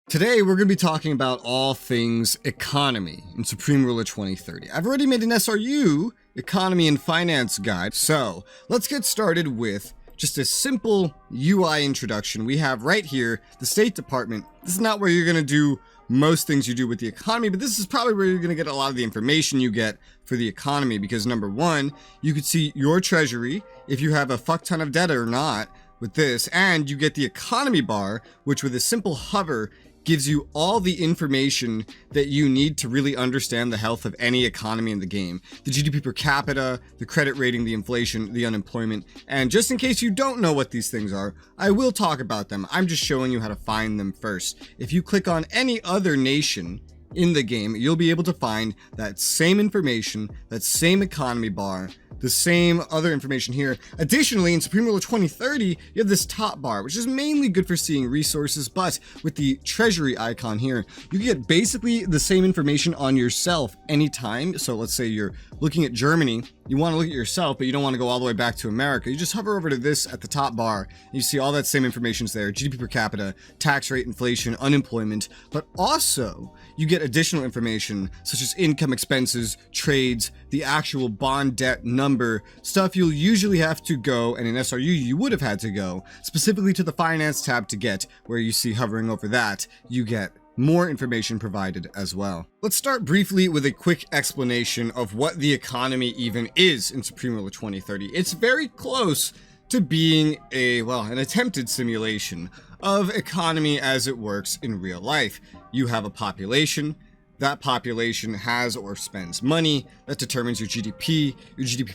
Today, we're going to be talking about all things economy in Supreme Ruler 2030. I've already made an SRU economy and finance guide, so let's get started with just a simple UI introduction. We have right here the State Department. This is not where you're going to do most things you do with the economy, but this is probably where you're going to get a lot of the information you get for the economy, because number one, you could see your treasury, if you have a fuck ton of debt or not with this, and you get the economy bar, which with a simple hover gives you all the information that you need to really understand the health of any economy in the game. The GDP per capita, the credit rating, the inflation, the unemployment. And just in case you don't know what these things are, I will talk about them. I'm just showing you how to find them first. If you click on any other nation in the game, you'll be able to find that same information, that same economy bar, the same other information here. Additionally, in Supreme Ruler 2030, you have this top bar, which is mainly good for seeing resources, but with the treasury icon here, you get basically the same information on yourself anytime. So let's say you're looking at Germany, you want to look at yourself, but you don't want to go all the way back to America. You just hover over to this at the top bar, and you see all that same information's there: GDP per capita, tax rate, inflation, unemployment, but also you get additional information such as income, expenses, trades, the actual bond debt number, stuff you'll usually have to go, and in SRU you would have had to go specifically to the finance tab to get, where you see hovering over that, you get more information provided as well. Let's start briefly with a quick explanation of what the economy even is in Supreme Ruler 2030. It's very close to being an attempted simulation of economy as it works in real life. You have a population. That population has or spends money. That determines your GDP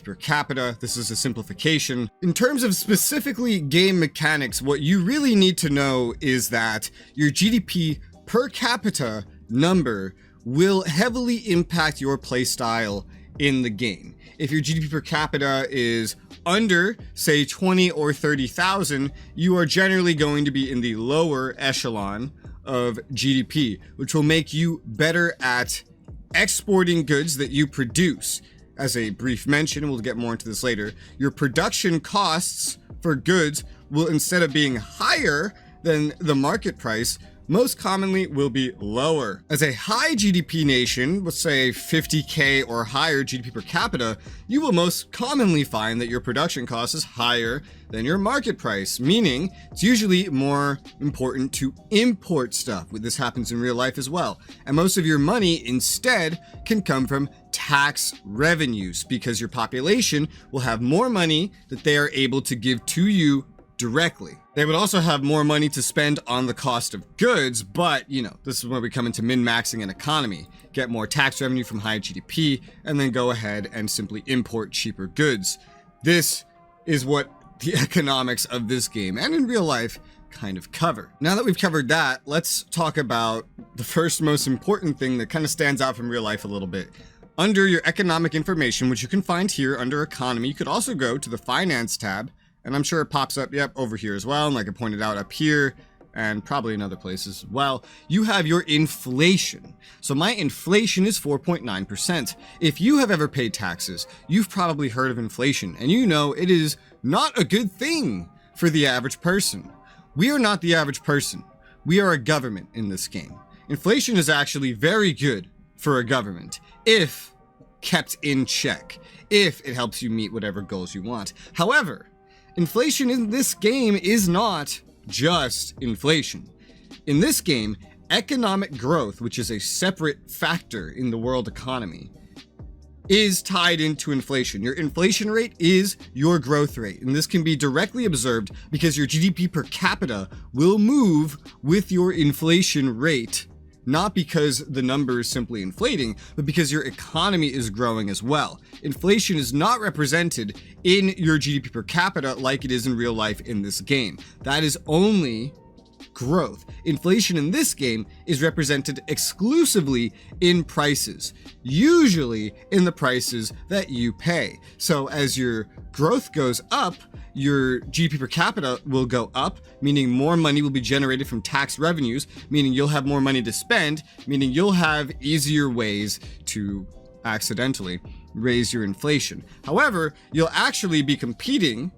per capita. This is a simplification. In terms of specifically game mechanics, what you really need to know is that your GDP per capita number will heavily impact your playstyle in the game. If your GDP per capita is under, say, 20 or 30,000, you are generally going to be in the lower echelon of GDP, which will make you better at exporting goods that you produce. As a brief mention, we'll get more into this later, your production costs for goods will, instead of being higher than the market price, most commonly will be lower. As a high GDP nation, let's say 50K or higher GDP per capita, you will most commonly find that your production cost is higher than your market price, meaning it's usually more important to import stuff. This happens in real life as well. And most of your money instead can come from tax revenues, because your population will have more money that they are able to give to you directly. They would also have more money to spend on the cost of goods, but this is where we come into min-maxing an economy. Get more tax revenue from high GDP, and then go ahead and simply import cheaper goods. This is what the economics of this game and in real life kind of cover. Now that we've covered that, let's talk about the first most important thing that kind of stands out from real life a little bit. Under your economic information, which you can find here under economy, you could also go to the finance tab, and I'm sure it pops up, over here as well. And like I pointed out, up here and probably in other places as well, you have your inflation. So my inflation is 4.9%. If you have ever paid taxes, you've probably heard of inflation, and you know it is not a good thing for the average person. We are not the average person. We are a government in this game. Inflation is actually very good for a government if kept in check, if it helps you meet whatever goals you want. However, inflation in this game is not just inflation. In this game, economic growth, which is a separate factor in the world economy, is tied into inflation. Your inflation rate is your growth rate, and this can be directly observed because your GDP per capita will move with your inflation rate, not because the number is simply inflating, but because your economy is growing as well. Inflation is not represented in your GDP per capita like it is in real life in this game. That is only growth. Inflation in this game is represented exclusively in prices, usually in the prices that you pay. So as your growth goes up, your GDP per capita will go up, meaning more money will be generated from tax revenues, meaning you'll have more money to spend, meaning you'll have easier ways to accidentally raise your inflation. However, you'll actually be competing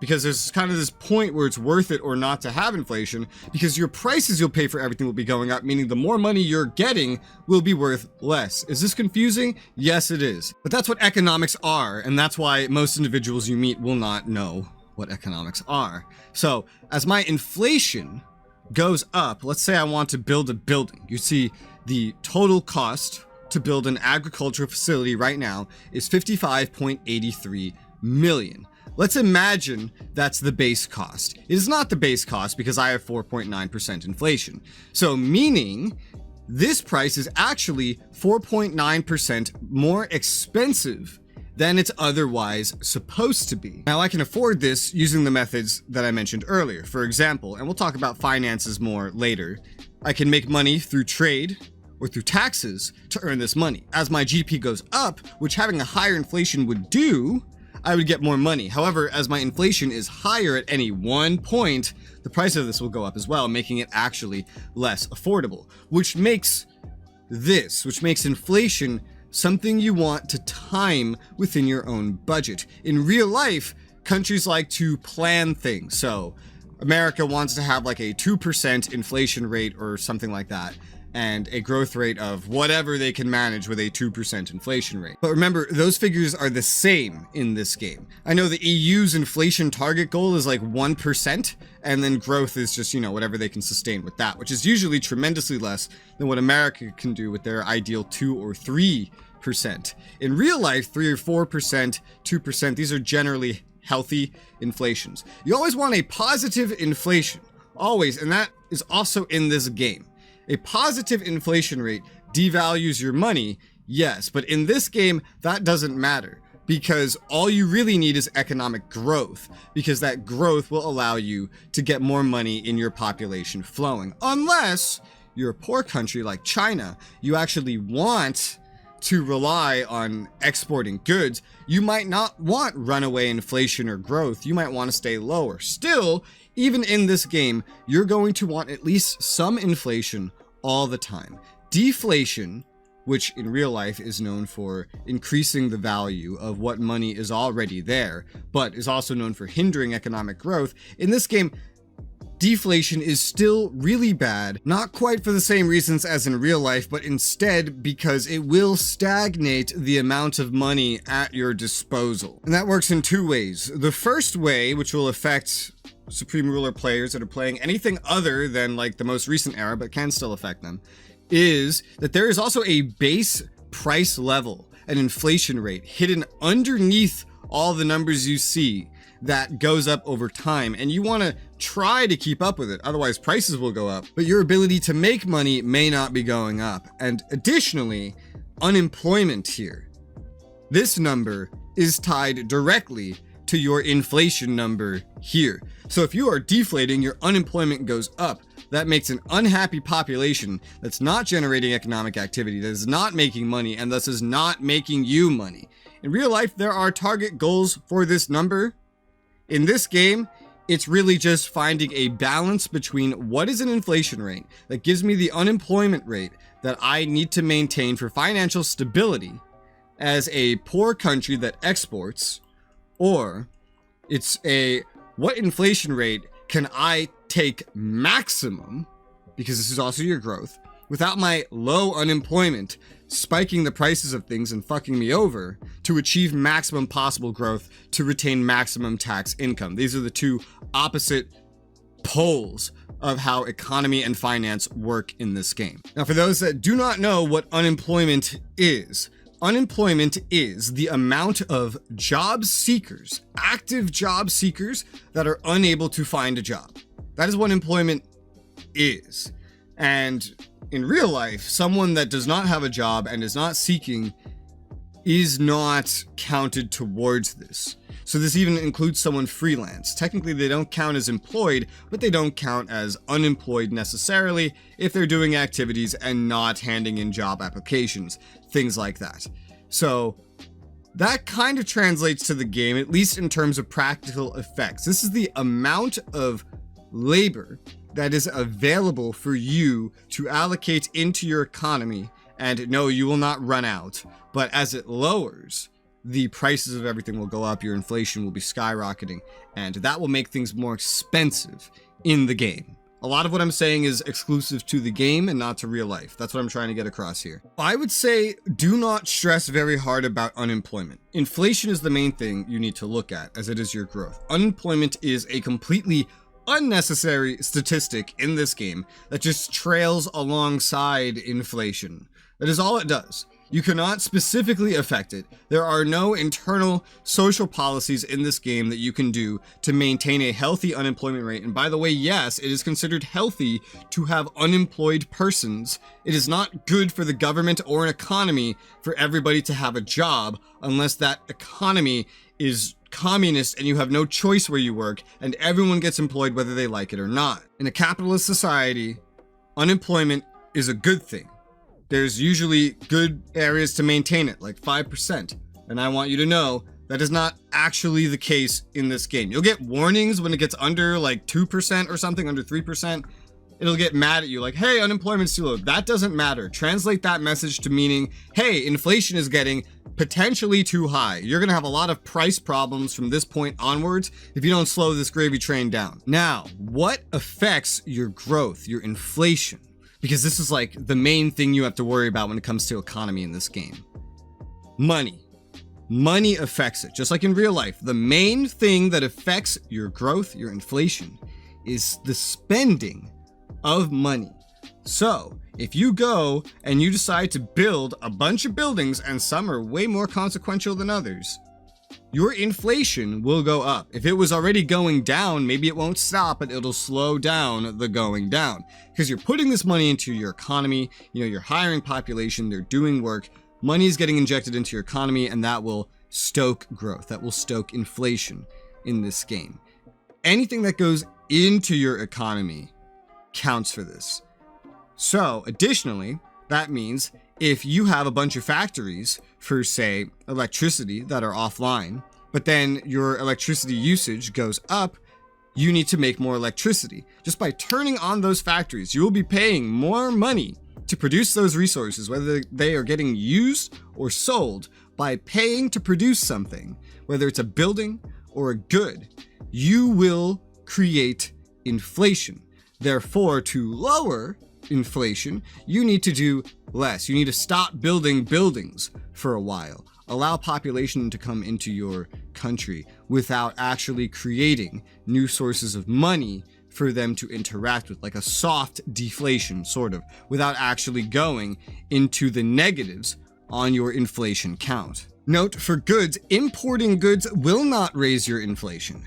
because there's kind of this point where it's worth it or not to have inflation, because your prices you'll pay for everything will be going up, meaning the more money you're getting will be worth less. Is this confusing? Yes, it is. But that's what economics are, and that's why most individuals you meet will not know what economics are. So as my inflation goes up, let's say I want to build a building. You see, the total cost to build an agricultural facility right now is $55.83 million. Let's imagine that's the base cost. It is not the base cost because I have 4.9% inflation. So meaning this price is actually 4.9% more expensive than it's otherwise supposed to be. Now I can afford this using the methods that I mentioned earlier. For example, and we'll talk about finances more later, I can make money through trade or through taxes to earn this money. As my GDP goes up, which having a higher inflation would do, I would get more money. However, as my inflation is higher at any one point, the price of this will go up as well, making it actually less affordable, which makes inflation something you want to time within your own budget. In real life, countries like to plan things. So America wants to have like a 2% inflation rate or something like that, and a growth rate of whatever they can manage with a 2% inflation rate. But remember, those figures are the same in this game. I know the EU's inflation target goal is like 1%, and then growth is just, whatever they can sustain with that, which is usually tremendously less than what America can do with their ideal 2 or 3%. In real life, 3 or 4%, 2%, these are generally healthy inflations. You always want a positive inflation, always, and that is also in this game. A positive inflation rate devalues your money, yes, but in this game, that doesn't matter, because all you really need is economic growth, because that growth will allow you to get more money in your population flowing. Unless you're a poor country like China, you actually want to rely on exporting goods. You might not want runaway inflation or growth. You might want to stay lower. Still, even in this game, you're going to want at least some inflation all the time. Deflation, which in real life is known for increasing the value of what money is already there, but is also known for hindering economic growth. In this game, deflation is still really bad, not quite for the same reasons as in real life, but instead because it will stagnate the amount of money at your disposal. And that works in two ways. The first way, which will affect Supreme Ruler players that are playing anything other than like the most recent era, but can still affect them, is that there is also a base price level, an inflation rate hidden underneath all the numbers you see that goes up over time, and you want to try to keep up with it, otherwise prices will go up, but your ability to make money may not be going up. And additionally, unemployment here, this number is tied directly to your inflation number here. So if you are deflating, your unemployment goes up. That makes an unhappy population that's not generating economic activity, that is not making money, and thus is not making you money. In real life, there are target goals for this number. In this game, it's really just finding a balance between what is an inflation rate that gives me the unemployment rate that I need to maintain for financial stability as a poor country that exports, or it's what inflation rate can I take maximum, because this is also your growth, without my low unemployment spiking the prices of things and fucking me over, to achieve maximum possible growth to retain maximum tax income. These are the two opposite poles of how economy and finance work in this game. Now, for those that do not know what unemployment is the amount of job seekers, active job seekers, that are unable to find a job. That is what employment is. And in real life, someone that does not have a job and is not seeking is not counted towards this. So this even includes someone freelance. Technically, they don't count as employed, but they don't count as unemployed necessarily if they're doing activities and not handing in job applications, things like that. So that kind of translates to the game, at least in terms of practical effects. This is the amount of labor that is available for you to allocate into your economy, and no, you will not run out, but as it lowers, the prices of everything will go up, your inflation will be skyrocketing, and that will make things more expensive in the game. A lot of what I'm saying is exclusive to the game and not to real life. That's what I'm trying to get across here. I would say do not stress very hard about unemployment. Inflation is the main thing you need to look at, as it is your growth. Unemployment is a completely unnecessary statistic in this game that just trails alongside inflation. That is all it does. You cannot specifically affect it. There are no internal social policies in this game that you can do to maintain a healthy unemployment rate. And by the way, yes, it is considered healthy to have unemployed persons. It is not good for the government or an economy for everybody to have a job unless that economy is communist and you have no choice where you work and everyone gets employed whether they like it or not. In a capitalist society, unemployment is a good thing. There's usually good areas to maintain it, like 5%. And I want you to know that is not actually the case in this game. You'll get warnings when it gets under like 2% or something, under 3%. It'll get mad at you like, hey, unemployment's too low. That doesn't matter. Translate that message to meaning, hey, inflation is getting potentially too high. You're going to have a lot of price problems from this point onwards if you don't slow this gravy train down. Now, what affects your growth, your inflation? Because this is like the main thing you have to worry about when it comes to economy in this game. Money. Money affects it, just like in real life. The main thing that affects your growth, your inflation, is the spending of money. So, if you go and you decide to build a bunch of buildings, and some are way more consequential than others, your inflation will go up. If it was already going down, maybe it won't stop, but it'll slow down the going down. Because you're putting this money into your economy, you're hiring population, they're doing work, money is getting injected into your economy, and that will stoke growth, that will stoke inflation in this game. Anything that goes into your economy counts for this. So, additionally, that means if you have a bunch of factories for, say, electricity that are offline, but then your electricity usage goes up, you need to make more electricity. Just by turning on those factories, you will be paying more money to produce those resources, whether they are getting used or sold. By paying to produce something, whether it's a building or a good, you will create inflation. Therefore, to lower inflation, you need to do less. You need to stop building buildings for a while. Allow population to come into your country without actually creating new sources of money for them to interact with, like a soft deflation, sort of, without actually going into the negatives on your inflation count. Note, for goods, importing goods will not raise your inflation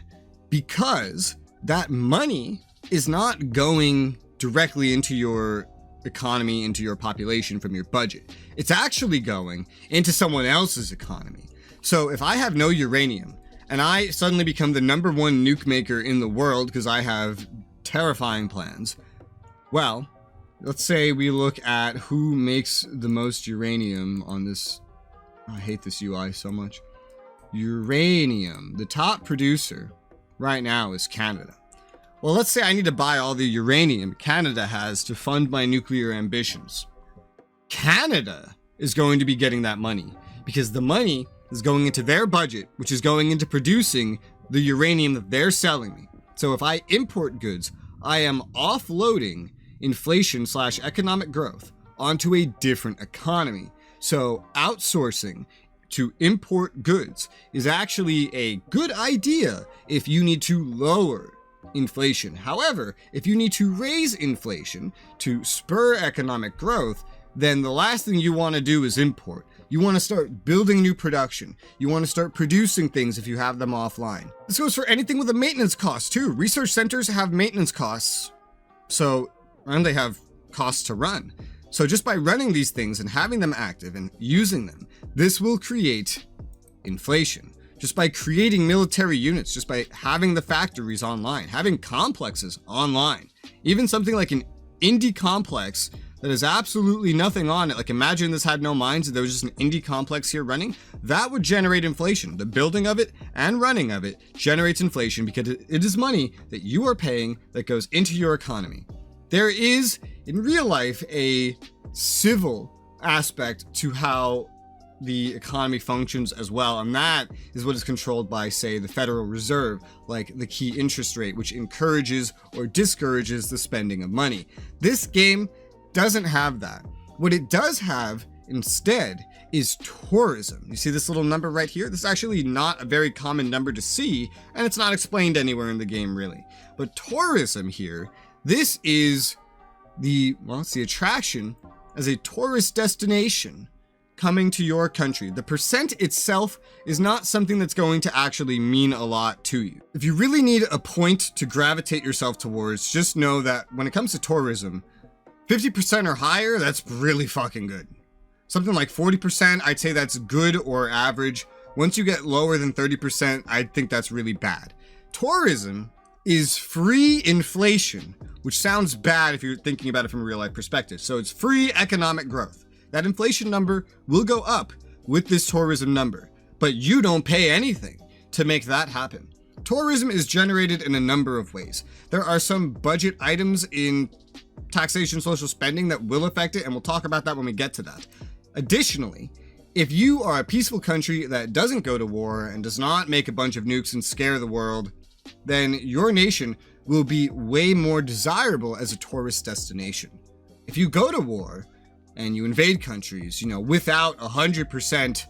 because that money is not going directly into your economy, into your population from your budget. It's actually going into someone else's economy. So if I have no uranium and I suddenly become the #1 nuke maker in the world because I have terrifying plans, well, let's say we look at who makes the most uranium on this. I hate this UI so much. Uranium. The top producer right now is Canada. Well, let's say I need to buy all the uranium Canada has to fund my nuclear ambitions. Canada is going to be getting that money because the money is going into their budget, which is going into producing the uranium that they're selling me. So if I import goods, I am offloading inflation/economic growth onto a different economy. So outsourcing to import goods is actually a good idea if you need to lower inflation. However, if you need to raise inflation to spur economic growth, then the last thing you want to do is import. You want to start building new production. You want to start producing things if you have them offline. This goes for anything with a maintenance cost too. Research centers have maintenance costs. And they have costs to run. So just by running these things and having them active and using them, this will create inflation. Just by creating military units, just by having the factories online, having complexes online, even something like an indie complex that has absolutely nothing on it. Like imagine this had no mines and there was just an indie complex here running. That would generate inflation. The building of it and running of it generates inflation because it is money that you are paying that goes into your economy. There is, in real life, a civil aspect to how the economy functions as well, and that is what is controlled by, say, the Federal Reserve, like the key interest rate, which encourages or discourages the spending of money. This game doesn't have that. What it does have instead is tourism. You see this little number right here? This is actually not a very common number to see, and it's not explained anywhere in the game really. But tourism here, this is it's the attraction as a tourist destination coming to your country. The percent itself is not something that's going to actually mean a lot to you. If you really need a point to gravitate yourself towards, just know that when it comes to tourism, 50% or higher, that's really fucking good. Something like 40%, I'd say that's good or average. Once you get lower than 30%, I think that's really bad. Tourism is free inflation, which sounds bad if you're thinking about it from a real life perspective. So it's free economic growth. That inflation number will go up with this tourism number, but you don't pay anything to make that happen. Tourism is generated in a number of ways. There are some budget items in taxation social spending that will affect it, and we'll talk about that when we get to that. Additionally, if you are a peaceful country that doesn't go to war and does not make a bunch of nukes and scare the world, then your nation will be way more desirable as a tourist destination. If you go to war and you invade countries, without 100%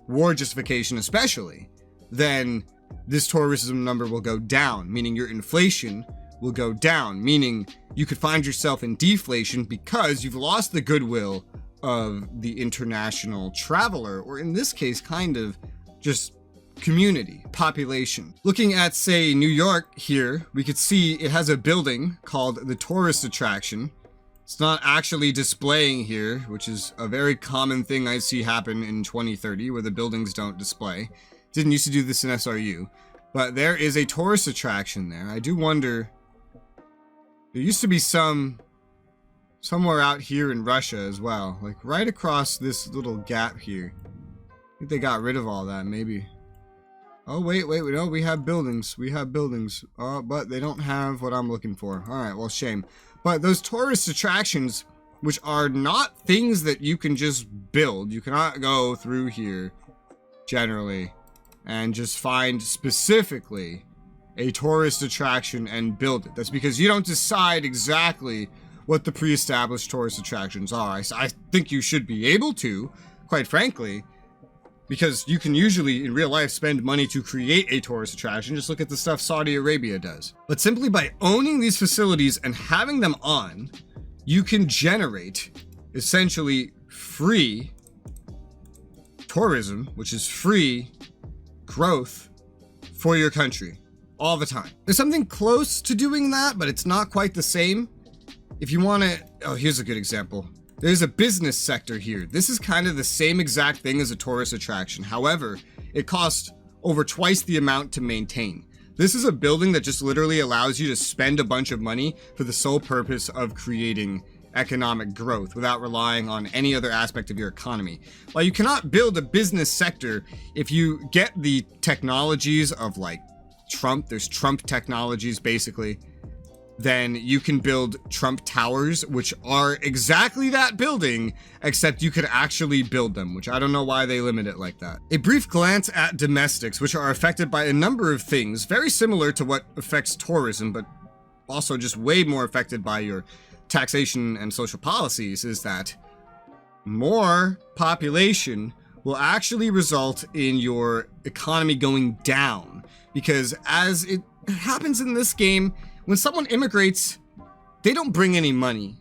war justification especially, then this tourism number will go down, meaning your inflation will go down, meaning you could find yourself in deflation because you've lost the goodwill of the international traveler, or in this case, kind of just community, population. Looking at, say, New York here, we could see it has a building called the tourist attraction. It's not actually displaying here, which is a very common thing I see happen in 2030, where the buildings don't display. Didn't used to do this in SRU, but there is a tourist attraction there. I do wonder, there used to be somewhere out here in Russia as well, like right across this little gap here. I think they got rid of all that, maybe. Oh, wait, no, we have buildings. But they don't have what I'm looking for. All right, well, shame. But those tourist attractions, which are not things that you can just build, you cannot go through here generally and just find specifically a tourist attraction and build it. That's because you don't decide exactly what the pre-established tourist attractions are. I think you should be able to, quite frankly, because you can usually in real life spend money to create a tourist attraction. Just look at the stuff Saudi Arabia does. But simply by owning these facilities and having them on, you can generate essentially free tourism, which is free growth for your country all the time. There's something close to doing that, but it's not quite the same. If you want to, here's a good example. There's a business sector here. This is kind of the same exact thing as a tourist attraction. However, it costs over twice the amount to maintain. This is a building that just literally allows you to spend a bunch of money for the sole purpose of creating economic growth without relying on any other aspect of your economy. While you cannot build a business sector, if you get the technologies of like Trump, there's Trump technologies basically, then you can build Trump towers, which are exactly that building, except you could actually build them, which I don't know why they limit it like that. A brief glance at domestics, which are affected by a number of things, very similar to what affects tourism, but also just way more affected by your taxation and social policies, is that more population will actually result in your economy going down. Because as it happens in this game, when someone immigrates, they don't bring any money.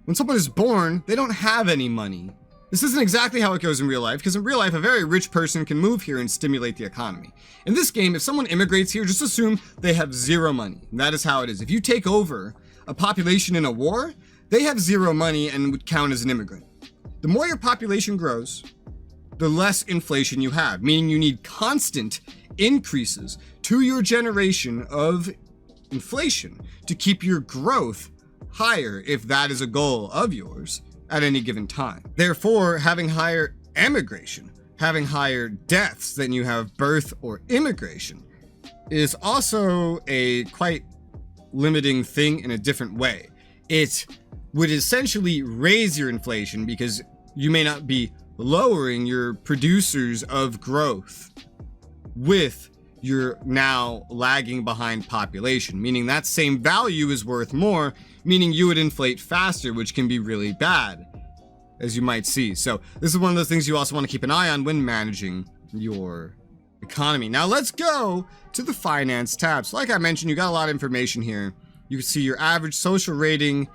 When someone is born, they don't have any money. This isn't exactly how it goes in real life, because in real life, a very rich person can move here and stimulate the economy. In this game, if someone immigrates here, just assume they have zero money. And that is how it is. If you take over a population in a war, they have zero money and would count as an immigrant. The more your population grows, the less inflation you have, meaning you need constant increases to your generation of inflation to keep your growth higher if that is a goal of yours at any given time. Therefore, having higher emigration, having higher deaths than you have birth or immigration is also a quite limiting thing in a different way. It would essentially raise your inflation because you may not be lowering your producers of growth with your now lagging behind population, meaning that same value is worth more, meaning you would inflate faster, which can be really bad, as you might see. So this is one of those things you also want to keep an eye on when managing your economy. Now let's go to the finance tab. So like I mentioned, you got a lot of information here. You can see your average social rating,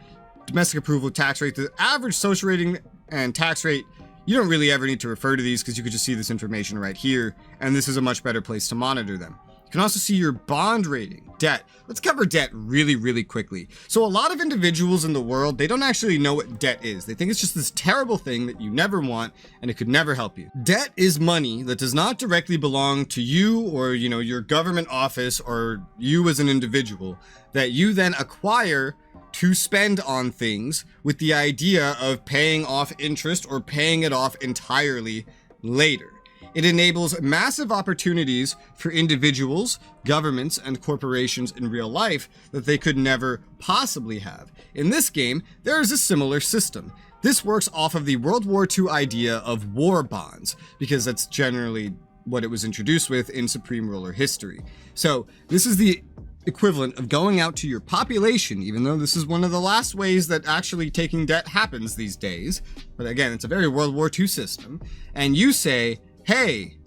domestic approval, tax rate. The average social rating and tax rate, you don't really ever need to refer to these because you could just see this information right here, and this is a much better place to monitor them. You can also see your bond rating, debt. Let's cover debt really quickly. So a lot of individuals in the world, they don't actually know what debt is. They think it's just this terrible thing that you never want and it could never help you. Debt is money that does not directly belong to you or, your government office or you as an individual that you then acquire to spend on things with the idea of paying off interest or paying it off entirely later. It enables massive opportunities for individuals, governments, and corporations in real life that they could never possibly have. In this game, there is a similar system. This works off of the World War II idea of war bonds, because that's generally what it was introduced with in Supreme Ruler history. So this is the equivalent of going out to your population, even though this is one of the last ways that actually taking debt happens these days. But again, it's a very World War II system. And you say, hey,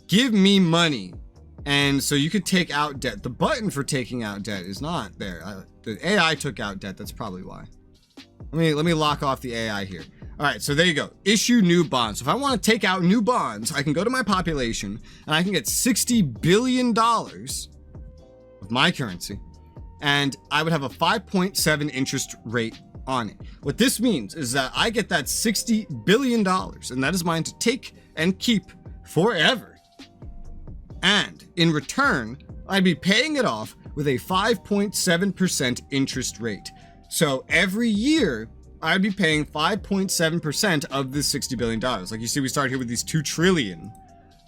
give me money. And so you could take out debt. The button for taking out debt is not there. The AI took out debt. That's probably why. Let me lock off the AI here. All right, so there you go. Issue new bonds. So if I want to take out new bonds, I can go to my population and I can get $60 billion of my currency, and I would have a 5.7 interest rate on it. What this means is that I get that $60 billion, and that is mine to take and keep forever. And in return, I'd be paying it off with a 5.7% interest rate. So every year, I'd be paying 5.7% of this $60 billion. Like you see, we started here with these $2 trillion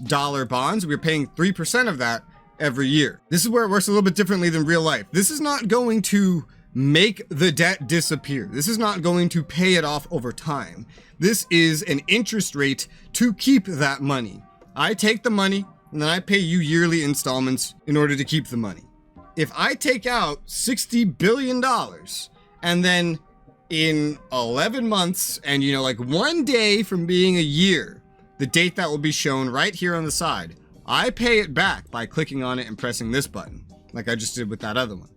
bonds. We're paying 3% of that every year. This is where it works a little bit differently than real life. This is not going to make the debt disappear. This is not going to pay it off over time. This is an interest rate to keep that money. I take the money and then I pay you yearly installments in order to keep the money. If I take out $60 billion and then in 11 months and like one day from being a year, the date that will be shown right here on the side, I pay it back by clicking on it and pressing this button, like I just did with that other one.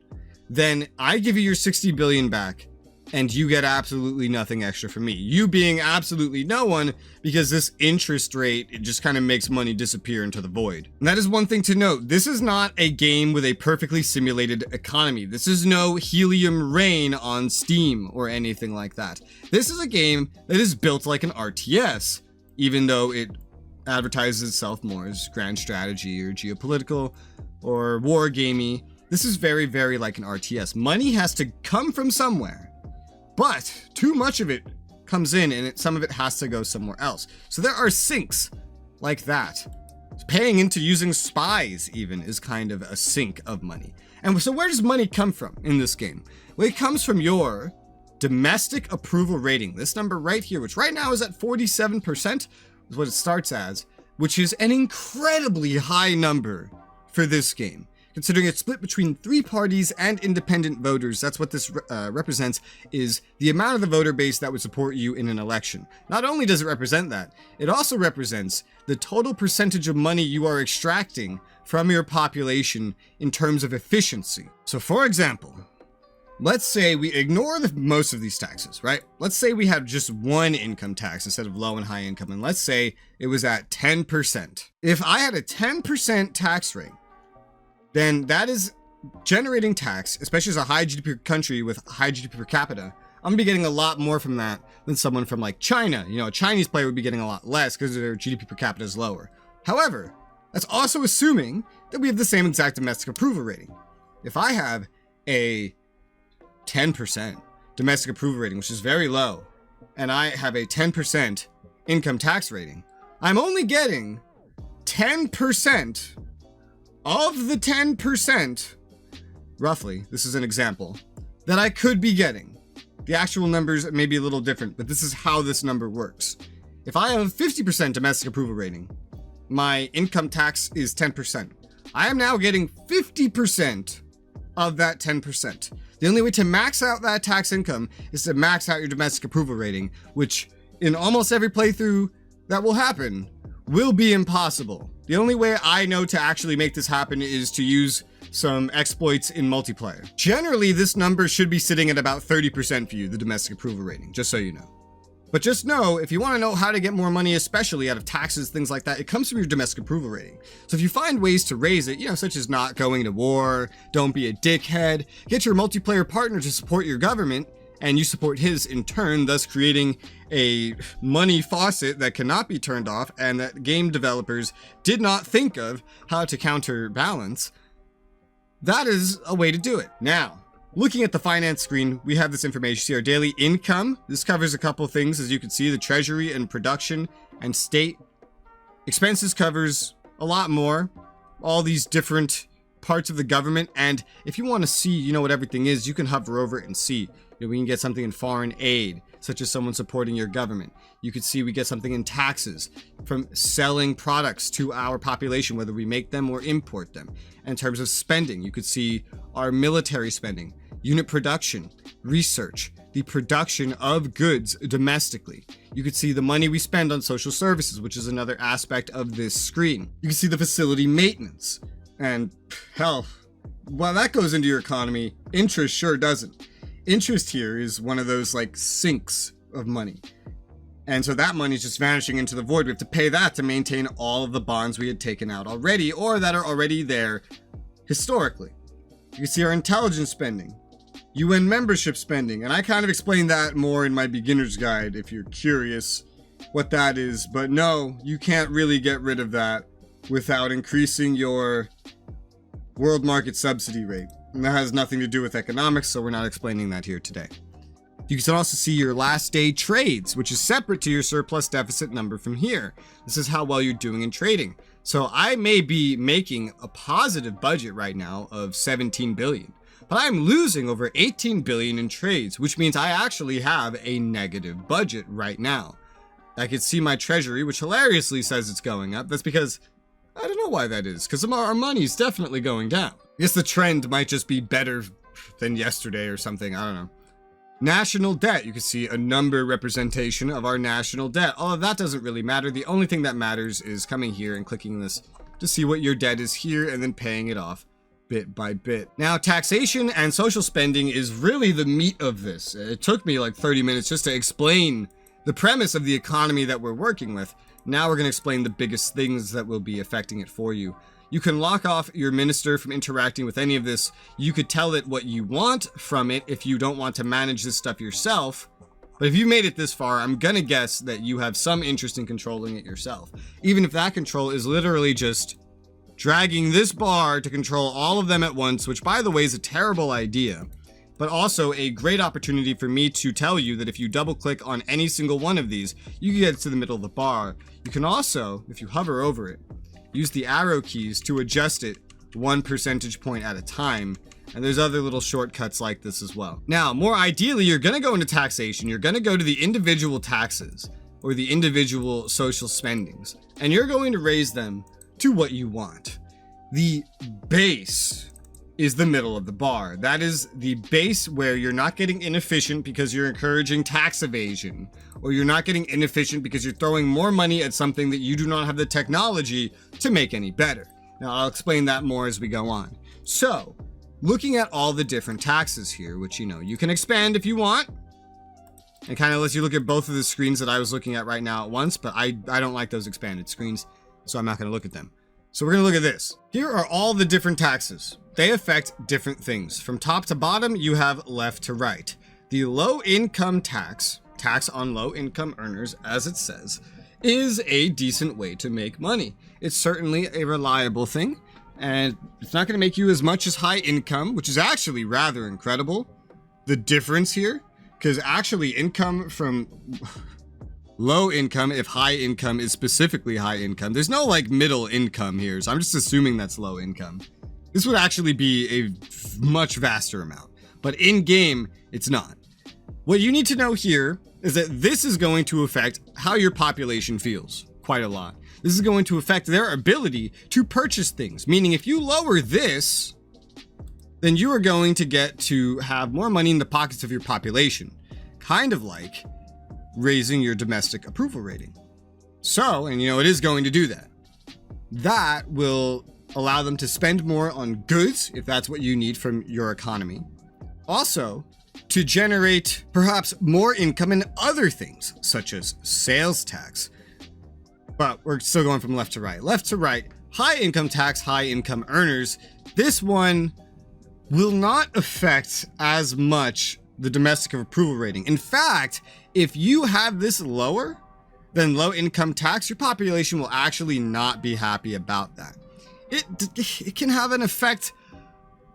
Then I give you your 60 billion back and you get absolutely nothing extra from me. You being absolutely no one, because this interest rate, it just kind of makes money disappear into the void. And that is one thing to note. This is not a game with a perfectly simulated economy. This is no Helium Rain on Steam or anything like that. This is a game that is built like an RTS, even though it advertises itself more as grand strategy or geopolitical or war gamey. This is very like an RTS. Money has to come from somewhere, but too much of it comes in and some of it has to go somewhere else. So there are sinks like that. Paying into using spies even is kind of a sink of money. And so where does money come from in this game? Well, it comes from your domestic approval rating. This number right here, which right now is at 47%, is what it starts as, which is an incredibly high number for this game. Considering it's split between 3 parties and independent voters, that's what this represents, is the amount of the voter base that would support you in an election. Not only does it represent that, it also represents the total percentage of money you are extracting from your population in terms of efficiency. So for example, let's say we ignore most of these taxes, right? Let's say we have just one income tax instead of low and high income, and let's say it was at 10%. If I had a 10% tax rate, then that is generating tax, especially as a high GDP country with high GDP per capita. I'm gonna be getting a lot more from that than someone from like China. A Chinese player would be getting a lot less because their GDP per capita is lower. However, that's also assuming that we have the same exact domestic approval rating. If I have a 10% domestic approval rating, which is very low, and I have a 10% income tax rating, I'm only getting 10% of the 10%, roughly, this is an example, that I could be getting. The actual numbers may be a little different, but this is how this number works. If I have 50% domestic approval rating, my income tax is 10%. I am now getting 50% of that 10%. The only way to max out that tax income is to max out your domestic approval rating, which in almost every playthrough that will happen will be impossible. The only way I know to actually make this happen is to use some exploits in multiplayer. Generally, this number should be sitting at about 30% for you, the domestic approval rating, just so you know. But just know, if you want to know how to get more money, especially out of taxes, things like that, it comes from your domestic approval rating. So if you find ways to raise it, such as not going to war, don't be a dickhead, get your multiplayer partner to support your government, and you support his in turn, thus creating a money faucet that cannot be turned off and that game developers did not think of how to counterbalance, that is a way to do it. Now, looking at the finance screen, we have this information. See our daily income. This covers a couple things. As you can see, the treasury and production and state. Expenses covers a lot more. All these different parts of the government. And if you want to see, what everything is, you can hover over it and see. We can get something in foreign aid, such as someone supporting your government. You could see we get something in taxes from selling products to our population, whether we make them or import them. And in terms of spending, you could see our military spending, unit production, research, the production of goods domestically. You could see the money we spend on social services, which is another aspect of this screen. You can see the facility maintenance. And hell, while that goes into your economy, interest sure doesn't. Interest here is one of those sinks of money. And so that money is just vanishing into the void. We have to pay that to maintain all of the bonds we had taken out already or that are already there historically. You can see our intelligence spending, UN membership spending, and I kind of explained that more in my beginner's guide if you're curious what that is. But no, you can't really get rid of that without increasing your world market subsidy rate. And that has nothing to do with economics, so we're not explaining that here today. You can also see your last day trades, which is separate to your surplus deficit number from here. This is how well you're doing in trading. So I may be making a positive budget right now of 17 billion, but I'm losing over 18 billion in trades, which means I actually have a negative budget right now. I can see my treasury, which hilariously says it's going up. That's because I don't know why that is, because our money's definitely going down. I guess the trend might just be better than yesterday or something. I don't know. National debt. You can see a number representation of our national debt. All of that doesn't really matter. The only thing that matters is coming here and clicking this to see what your debt is here and then paying it off bit by bit. Now, taxation and social spending is really the meat of this. It took me 30 minutes just to explain the premise of the economy that we're working with. Now we're going to explain the biggest things that will be affecting it for you. You can lock off your minister from interacting with any of this. You could tell it what you want from it if you don't want to manage this stuff yourself. But if you made it this far, I'm gonna guess that you have some interest in controlling it yourself. Even if that control is literally just dragging this bar to control all of them at once, which by the way is a terrible idea, but also a great opportunity for me to tell you that if you double click on any single one of these, you can get to the middle of the bar. You can also, if you hover over it, use the arrow keys to adjust it 1 percentage point at a time. And there's other little shortcuts like this as well. Now, more ideally, you're going to go into taxation. You're going to go to the individual taxes or the individual social spendings, and you're going to raise them to what you want. The base is the middle of the bar. That is the base where you're not getting inefficient because you're encouraging tax evasion, or you're not getting inefficient because you're throwing more money at something that you do not have the technology to make any better. Now, I'll explain that more as we go on. So, looking at all the different taxes here, which, you can expand if you want. And kind of lets you look at both of the screens that I was looking at right now at once, but I don't like those expanded screens, so I'm not going to look at them. So we're going to look at this. Here are all the different taxes. They affect different things. From top to bottom, you have left to right. The low income tax on low income earners, as it says, is a decent way to make money. It's certainly a reliable thing, and it's not going to make you as much as high income, which is actually rather incredible. The difference here, because actually income from low income, if high income is specifically high income, there's no middle income here, so I'm just assuming that's low income. This would actually be a much vaster amount, but in game, it's not. What you need to know here is that this is going to affect how your population feels quite a lot. This is going to affect their ability to purchase things, meaning if you lower this, then you are going to get to have more money in the pockets of your population, kind of like raising your domestic approval rating. So, and it is going to do that. That will allow them to spend more on goods, if that's what you need from your economy. Also, to generate perhaps more income in other things, such as sales tax. But we're still going from left to right. Left to right, high income tax, high income earners. This one will not affect as much the domestic approval rating. In fact, if you have this lower than low income tax, your population will actually not be happy about that. It can have an effect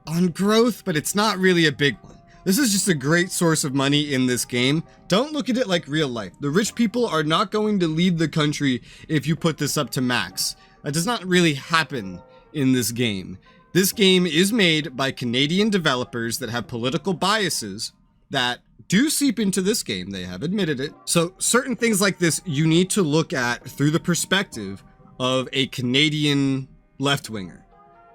on growth, but it's not really a big one. This is just a great source of money in this game. Don't look at it like real life. The rich people are not going to leave the country if you put this up to max. That does not really happen in this game. This game is made by Canadian developers that have political biases that do seep into this game. They have admitted it. So certain things like this you need to look at through the perspective of a Canadian left-winger.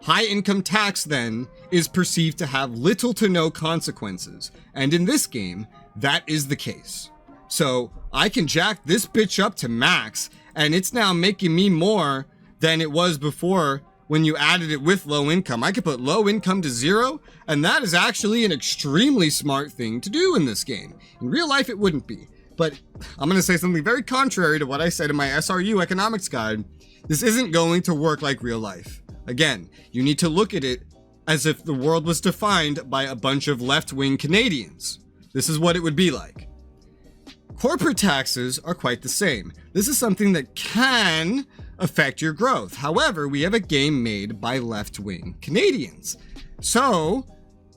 High income tax then is perceived to have little to no consequences. And in this game, that is the case. So I can jack this bitch up to max, and it's now making me more than it was before when you added it with low income. I could put low income to 0, and that is actually an extremely smart thing to do in this game. In real life, it wouldn't be. But I'm going to say something very contrary to what I said in my SRU economics guide. This isn't going to work like real life. Again, you need to look at it as if the world was defined by a bunch of left-wing Canadians. This is what it would be like. Corporate taxes are quite the same. This is something that can affect your growth. However, we have a game made by left-wing Canadians. So,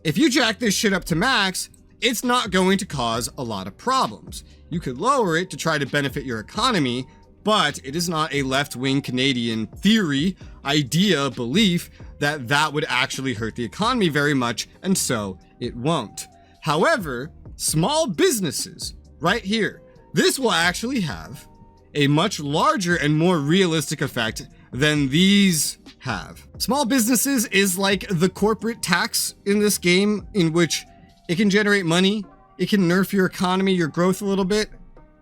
if you jack this shit up to max, it's not going to cause a lot of problems. You could lower it to try to benefit your economy, but it is not a left-wing Canadian theory, idea, belief that would actually hurt the economy very much, and so it won't. However, small businesses, right here, this will actually have a much larger and more realistic effect than these have. Small businesses is like the corporate tax in this game, in which it can generate money, it can nerf your economy, your growth a little bit,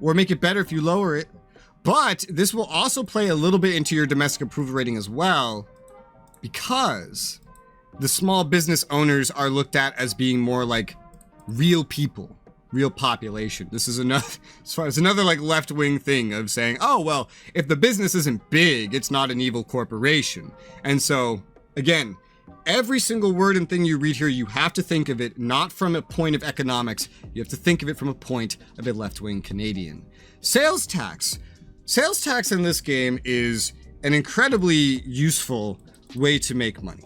or make it better if you lower it. But this will also play a little bit into your domestic approval rating as well, because the small business owners are looked at as being more like real people, real population. This is another like left-wing thing of saying, oh, well, if the business isn't big, it's not an evil corporation. And so, again, every single word and thing you read here, you have to think of it not from a point of economics. You have to think of it from a point of a left-wing Canadian. Sales tax. Sales tax in this game is an incredibly useful way to make money.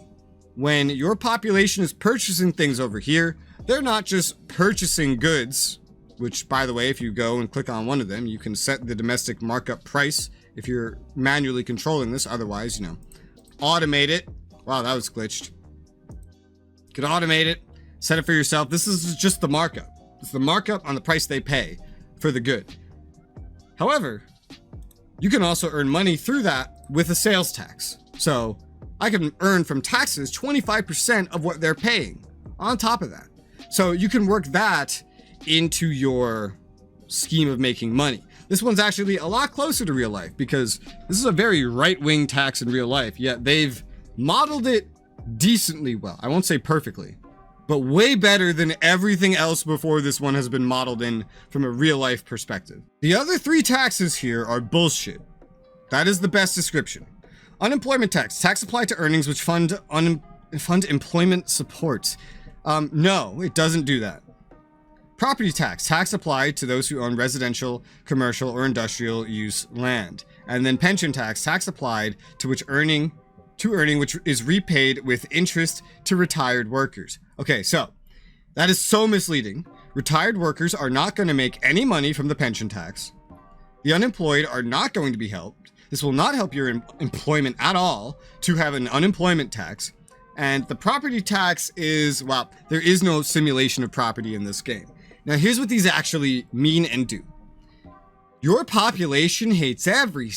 When your population is purchasing things over here, they're not just purchasing goods, which, by the way, if you go and click on one of them, you can set the domestic markup price if you're manually controlling this. Otherwise, automate it. Wow, that was glitched. You could automate it, set it for yourself. This is just the markup. It's the markup on the price they pay for the good. However, you can also earn money through that with a sales tax. So I can earn from taxes 25% of what they're paying on top of that. So you can work that into your scheme of making money. This one's actually a lot closer to real life because this is a very right-wing tax in real life, yet they've modeled it decently well. I won't say perfectly, but way better than everything else before this one has been modeled in from a real life perspective. The other 3 taxes here are bullshit. That is the best description. Unemployment tax, tax applied to earnings which fund employment support. No, it doesn't do that. Property tax, tax applied to those who own residential, commercial, or industrial use land. And then pension tax, tax applied to earning which is repaid with interest to retired workers. Okay, so that is so misleading. Retired workers are not going to make any money from the pension tax. The unemployed are not going to be helped. This will not help your employment at all to have an unemployment tax. And the property tax is, well, there is no simulation of property in this game. Now, here's what these actually mean and do. Your population hates every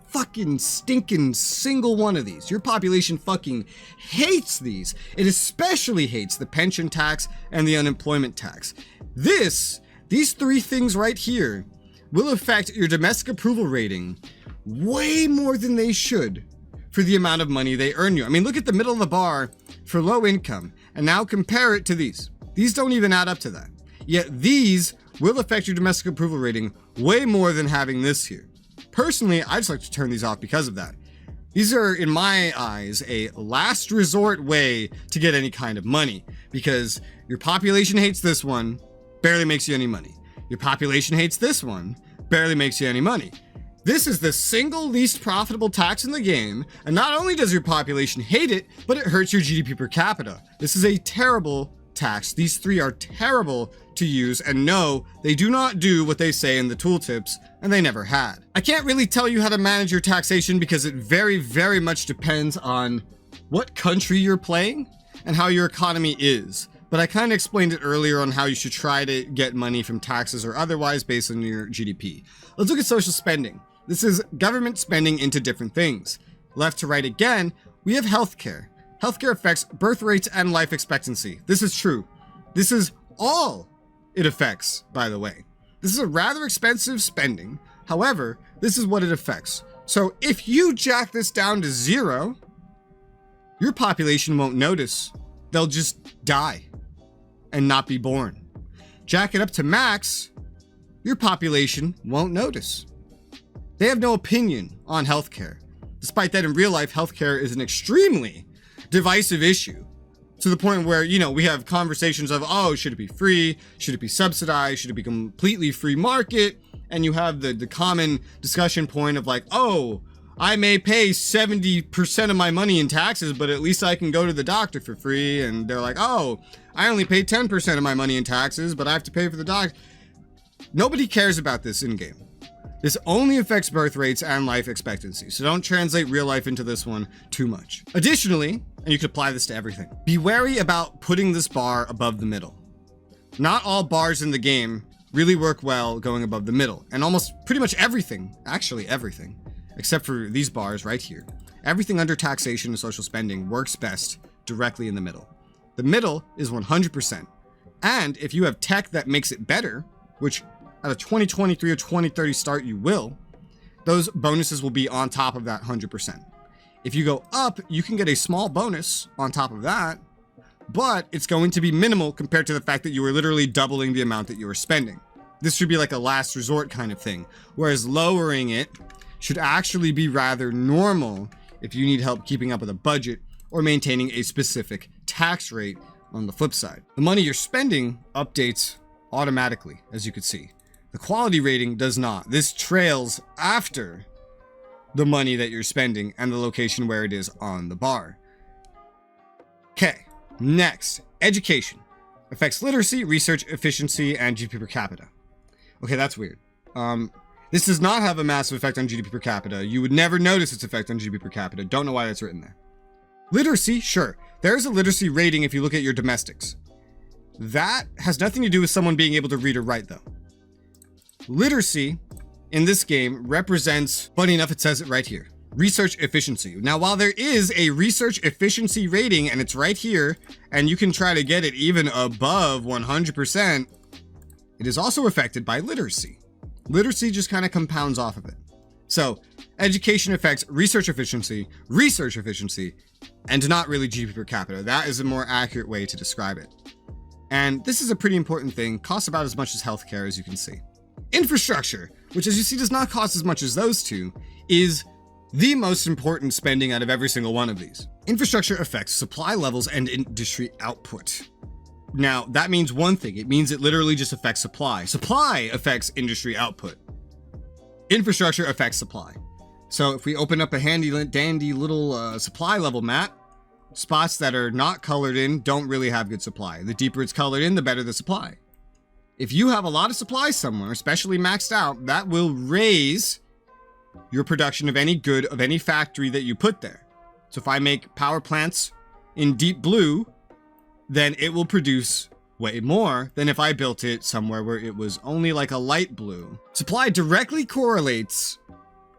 fucking stinking single one of these. Your population fucking hates these. It especially hates the pension tax and the unemployment tax. These three things right here will affect your domestic approval rating way more than they should for the amount of money they earn you. I mean, look at the middle of the bar for low income and now compare it to these. These don't even add up to that. Yet these will affect your domestic approval rating way more than having this here. Personally, I just like to turn these off because of that. These are, in my eyes, a last resort way to get any kind of money, because your population hates this one, barely makes you any money. Your population hates this one, barely makes you any money. This is the single least profitable tax in the game, and not only does your population hate it, but it hurts your GDP per capita. This is a terrible tax. These three are terrible to use, and no, they do not do what they say in the tooltips, and they never had. I can't really tell you how to manage your taxation because it very, very much depends on what country you're playing and how your economy is. But I kind of explained it earlier on how you should try to get money from taxes or otherwise based on your GDP. Let's look at social spending. This is government spending into different things. Left to right again, we have healthcare. Healthcare affects birth rates and life expectancy. This is true. This is all it affects, by the way. This is a rather expensive spending. However, this is what it affects. So if you jack this down to 0, your population won't notice. They'll just die and not be born. Jack it up to max, your population won't notice. They have no opinion on healthcare. Despite that, in real life, healthcare is an extremely divisive issue, to the point where, you know, we have conversations of, oh, should it be free? Should it be subsidized? Should it be completely free market? And you have the common discussion point of like, oh, I may pay 70% of my money in taxes, but at least I can go to the doctor for free. And they're like, oh, I only pay 10% of my money in taxes, but I have to pay for the doctor. Nobody cares about this in game. This only affects birth rates and life expectancy, so don't translate real life into this one too much. Additionally, and you could apply this to everything, be wary about putting this bar above the middle. Not all bars in the game really work well going above the middle, and almost pretty much everything, actually everything, except for these bars right here, everything under taxation and social spending works best directly in the middle. The middle is 100%, and if you have tech that makes it better, which at a 2023 or 2030 start you will, those bonuses will be on top of that 100%. If you go up, you can get a small bonus on top of that, but it's going to be minimal compared to the fact that you are literally doubling the amount that you are spending. This should be like a last resort kind of thing, whereas lowering it should actually be rather normal if you need help keeping up with a budget or maintaining a specific tax rate on the flip side. The money you're spending updates automatically, as you can see. The quality rating does not. This trails after the money that you're spending and the location where it is on the bar. Okay, next, education. Affects literacy, research efficiency, and GDP per capita. Okay, that's weird. This does not have a massive effect on GDP per capita. You would never notice its effect on GDP per capita. Don't know why that's written there. Literacy, sure. There's a literacy rating if you look at your domestics. That has nothing to do with someone being able to read or write, though. Literacy in this game represents, funny enough, it says it right here, research efficiency. Now, while there is a research efficiency rating, and it's right here, and you can try to get it even above 100%, it is also affected by literacy. Literacy just kind of compounds off of it. So, education affects research efficiency, and not really GDP per capita. That is a more accurate way to describe it. And this is a pretty important thing, costs about as much as healthcare, as you can see. Infrastructure, which as you see does not cost as much as those two, is the most important spending out of every single one of these. Infrastructure affects supply levels and industry output. Now, that means one thing. It means it literally just affects supply. Supply affects industry output. Infrastructure affects supply. So if we open up a handy dandy little supply level map, spots that are not colored in don't really have good supply. The deeper it's colored in, the better the supply. If you have a lot of supply somewhere, especially maxed out, that will raise your production of any good of any factory that you put there. So if I make power plants in deep blue, then it will produce way more than if I built it somewhere where it was only like a light blue. Supply directly correlates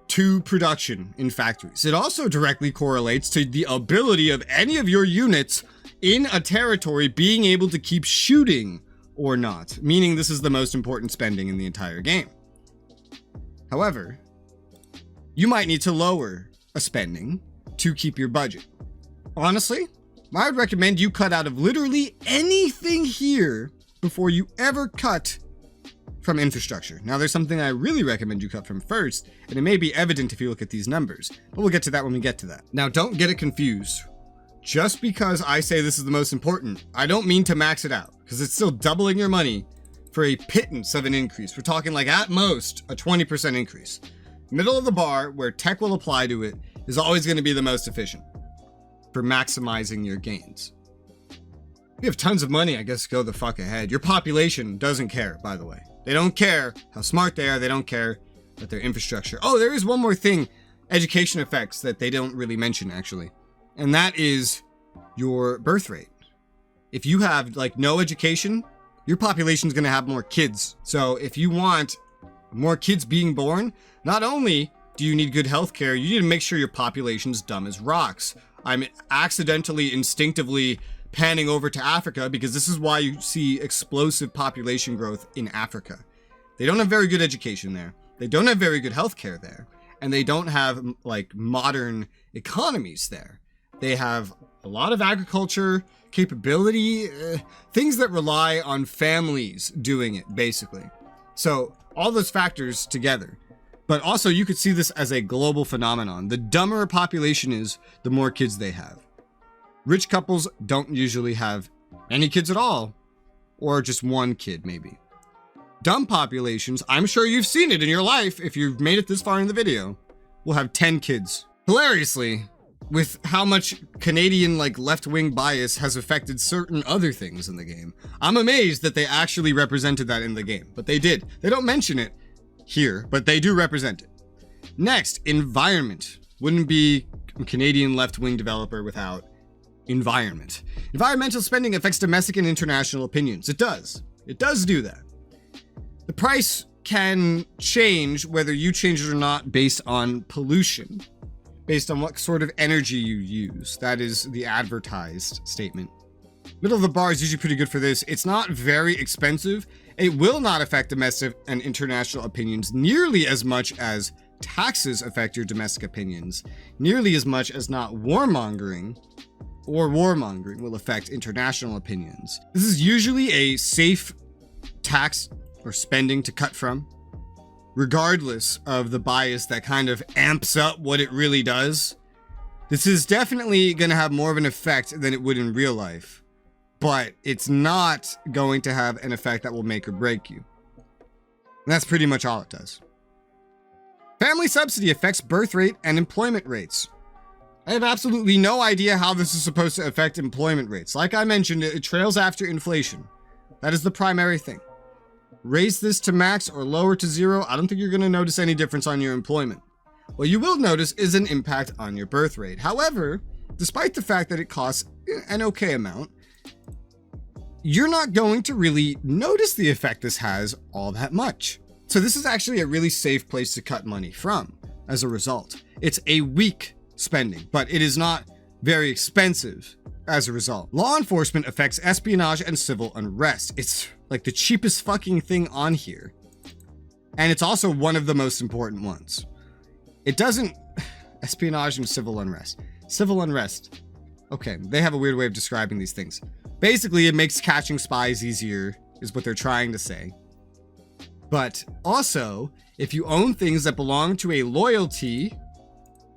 to production in factories. It also directly correlates to the ability of any of your units in a territory being able to keep shooting or not, meaning this is the most important spending in the entire game. However, you might need to lower a spending to keep your budget. Honestly, I would recommend you cut out of literally anything here before you ever cut from infrastructure. Now, there's something I really recommend you cut from first, and it may be evident if you look at these numbers, but we'll get to that when we get to that. Now, don't get it confused. Just because I say this is the most important, I don't mean to max it out, because it's still doubling your money for a pittance of an increase. We're talking like at most a 20% increase. Middle of the bar, where tech will apply to it, is always going to be the most efficient for maximizing your gains. If you have tons of money, I guess go the fuck ahead. Your population doesn't care, by the way. They don't care how smart they are. They don't care about their infrastructure. Oh, there is one more thing, education effects, that they don't really mention, actually. And that is your birth rate. If you have like no education, your population is going to have more kids. So if you want more kids being born, not only do you need good healthcare, you need to make sure your population's dumb as rocks. I'm accidentally, instinctively panning over to Africa because this is why you see explosive population growth in Africa. They don't have very good education there. They don't have very good healthcare there. And they don't have like modern economies there. They have a lot of agriculture, capability, things that rely on families doing it, basically. So all those factors together. But also you could see this as a global phenomenon. The dumber a population is, the more kids they have. Rich couples don't usually have any kids at all, or just one kid maybe. Dumb populations, I'm sure you've seen it in your life if you've made it this far in the video, will have 10 kids. Hilariously, with how much Canadian like left-wing bias has affected certain other things in the game, I'm amazed that they actually represented that in the game, but they did. They don't mention it here, but they do represent it. Next, environment. Wouldn't be a Canadian left-wing developer without environment. Environmental spending affects domestic and international opinions. It does. It does do that. The price can change whether you change it or not based on pollution, based on what sort of energy you use. That is the advertised statement. Middle of the bar is usually pretty good for this. It's not very expensive. It will not affect domestic and international opinions nearly as much as taxes affect your domestic opinions, nearly as much as not warmongering or warmongering will affect international opinions. This is usually a safe tax or spending to cut from, regardless of the bias that kind of amps up what it really does. This is definitely going to have more of an effect than it would in real life, but it's not going to have an effect that will make or break you. And that's pretty much all it does. Family subsidy affects birth rate and employment rates. I have absolutely no idea how this is supposed to affect employment rates. Like I mentioned, it trails after inflation. That is the primary thing. Raise this to max or lower to zero, I don't think you're going to notice any difference on your employment. What you will notice is an impact on your birth rate. However, despite the fact that it costs an okay amount, you're not going to really notice the effect this has all that much. So this is actually a really safe place to cut money from as a result. It's a weak spending, but it is not very expensive as a result. Law enforcement affects espionage and civil unrest. It's like the cheapest fucking thing on here. And it's also one of the most important ones. It doesn't... Espionage and civil unrest. Civil unrest. Okay, they have a weird way of describing these things. Basically, it makes catching spies easier, is what they're trying to say. But also, if you own things that belong to a loyalty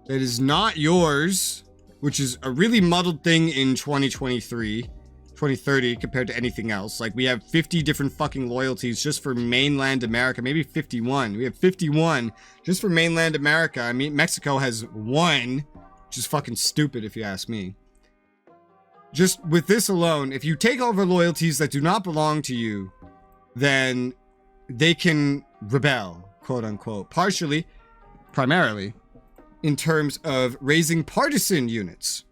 that is not yours, which is a really muddled thing in 2030 compared to anything else. Like, we have 50 different fucking loyalties just for mainland America, maybe 51. We have 51 just for mainland America. I mean, Mexico has one, which is fucking stupid if you ask me. Just with this alone, if you take over loyalties that do not belong to you, then they can rebel, quote unquote, primarily, in terms of raising partisan units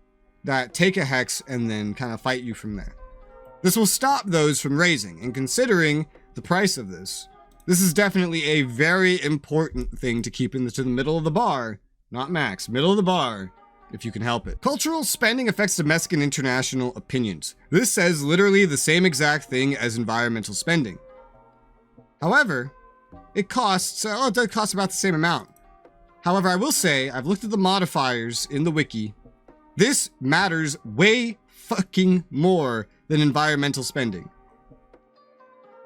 that take a hex and then kind of fight you from there. This will stop those from raising, and considering the price of this is definitely a very important thing to keep to the middle of the bar, not max, middle of the bar, if you can help it. Cultural spending affects domestic and international opinions. This says literally the same exact thing as environmental spending. However, it costs about the same amount. However, I will say, I've looked at the modifiers in the wiki. This matters way fucking more than environmental spending.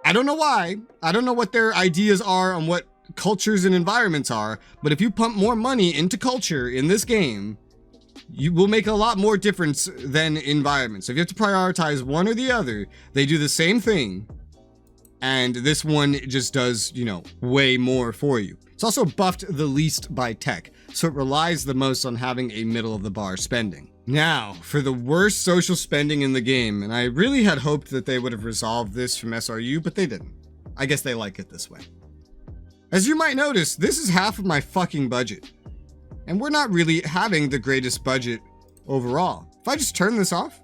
I don't know why. I don't know what their ideas are on what cultures and environments are, but if you pump more money into culture in this game, you will make a lot more difference than environment. So if you have to prioritize one or the other, they do the same thing. And this one just does, way more for you. It's also buffed the least by tech, so it relies the most on having a middle of the bar spending. Now, for the worst social spending in the game, and I really had hoped that they would have resolved this from SRU, but they didn't. I guess they like it this way. As you might notice, this is half of my fucking budget. And we're not really having the greatest budget overall. If I just turn this off,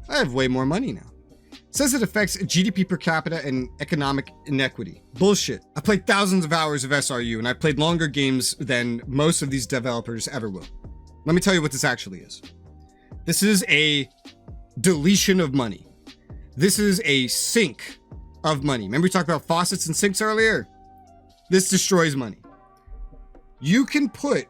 I have way more money now. It says it affects GDP per capita and economic inequity. Bullshit. I played thousands of hours of SRU, and I played longer games than most of these developers ever will. Let me tell you what this actually is. This is a deletion of money. This is a sink of money. Remember we talked about faucets and sinks earlier? This destroys money. You can put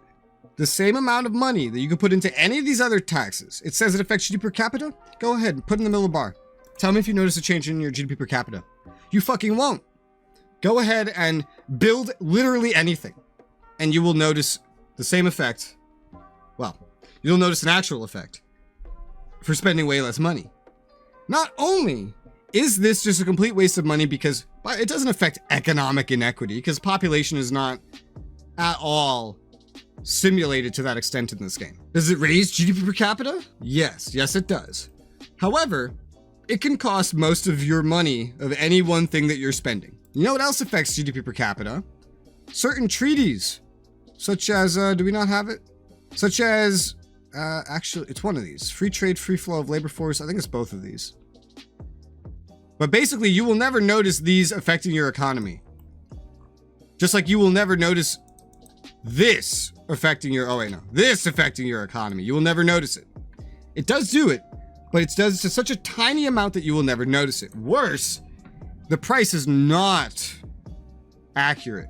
the same amount of money that you can put into any of these other taxes. It says it affects GDP per capita. Go ahead and put it in the middle of the bar. Tell me if you notice a change in your GDP per capita. You fucking won't. Go ahead and build literally anything, and you will notice the same effect. Well, you'll notice an actual effect for spending way less money. Not only is this just a complete waste of money because it doesn't affect economic inequity, because population is not at all simulated to that extent in this game. Does it raise GDP per capita? Yes, it does. However, it can cost most of your money of any one thing that you're spending. You know what else affects GDP per capita? Certain treaties, such as, do we not have it? Such as, actually, it's one of these. Free trade, free flow of labor force. I think it's both of these. But basically, you will never notice these affecting your economy. Just like you will never notice this affecting this affecting your economy. You will never notice it. It does do it, but it does to such a tiny amount that you will never notice it. Worse, the price is not accurate.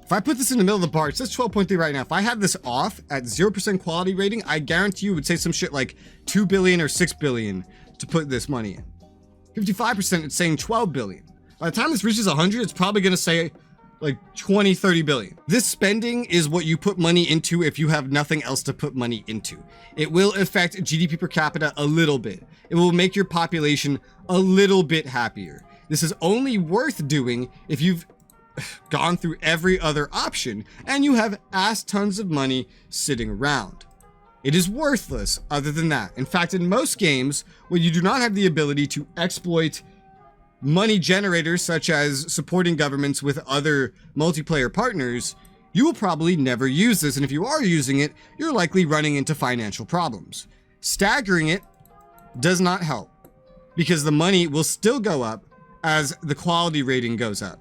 If I put this in the middle of the bar, it says 12.3 right now. If I had this off at 0% quality rating, I guarantee you it would say some shit like 2 billion or 6 billion to put this money in. 55%, it's saying 12 billion. By the time this reaches 100, it's probably going to say like 20, 30 billion. This spending is what you put money into if you have nothing else to put money into. It will affect GDP per capita a little bit. It will make your population a little bit happier. This is only worth doing if you've gone through every other option and you have ass tons of money sitting around. It is worthless other than that. In fact, in most games, when you do not have the ability to exploit money generators such as supporting governments with other multiplayer partners, you will probably never use this, and if you are using it, you're likely running into financial problems. Staggering it does not help, because the money will still go up as the quality rating goes up,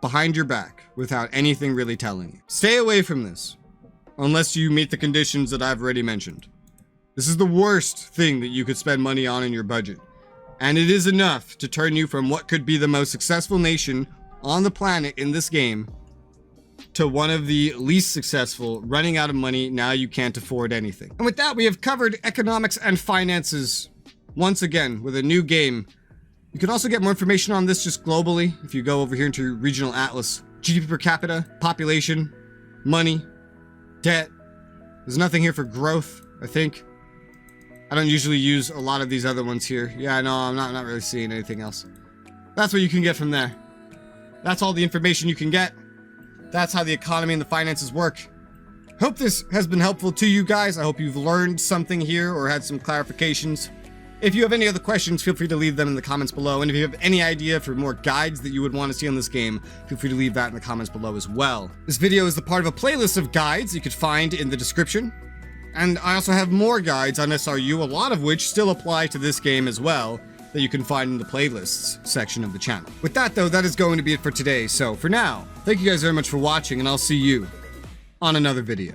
behind your back, without anything really telling you. Stay away from this, unless you meet the conditions that I've already mentioned. This is the worst thing that you could spend money on in your budget. And it is enough to turn you from what could be the most successful nation on the planet in this game to one of the least successful, running out of money, now you can't afford anything. And with that, we have covered economics and finances once again with a new game. You can also get more information on this just globally if you go over here into Regional Atlas. GDP per capita, population, money, debt. There's nothing here for growth, I think. I don't usually use a lot of these other ones here. Yeah, no, I'm not really seeing anything else. That's what you can get from there. That's all the information you can get. That's how the economy and the finances work. Hope this has been helpful to you guys. I hope you've learned something here or had some clarifications. If you have any other questions, feel free to leave them in the comments below. And if you have any idea for more guides that you would want to see on this game, feel free to leave that in the comments below as well. This video is the part of a playlist of guides you could find in the description. And I also have more guides on SRU, a lot of which still apply to this game as well. that you can find in the playlists section of the channel. With that though, that is going to be it for today. So for now, thank you guys very much for watching, and I'll see you on another video.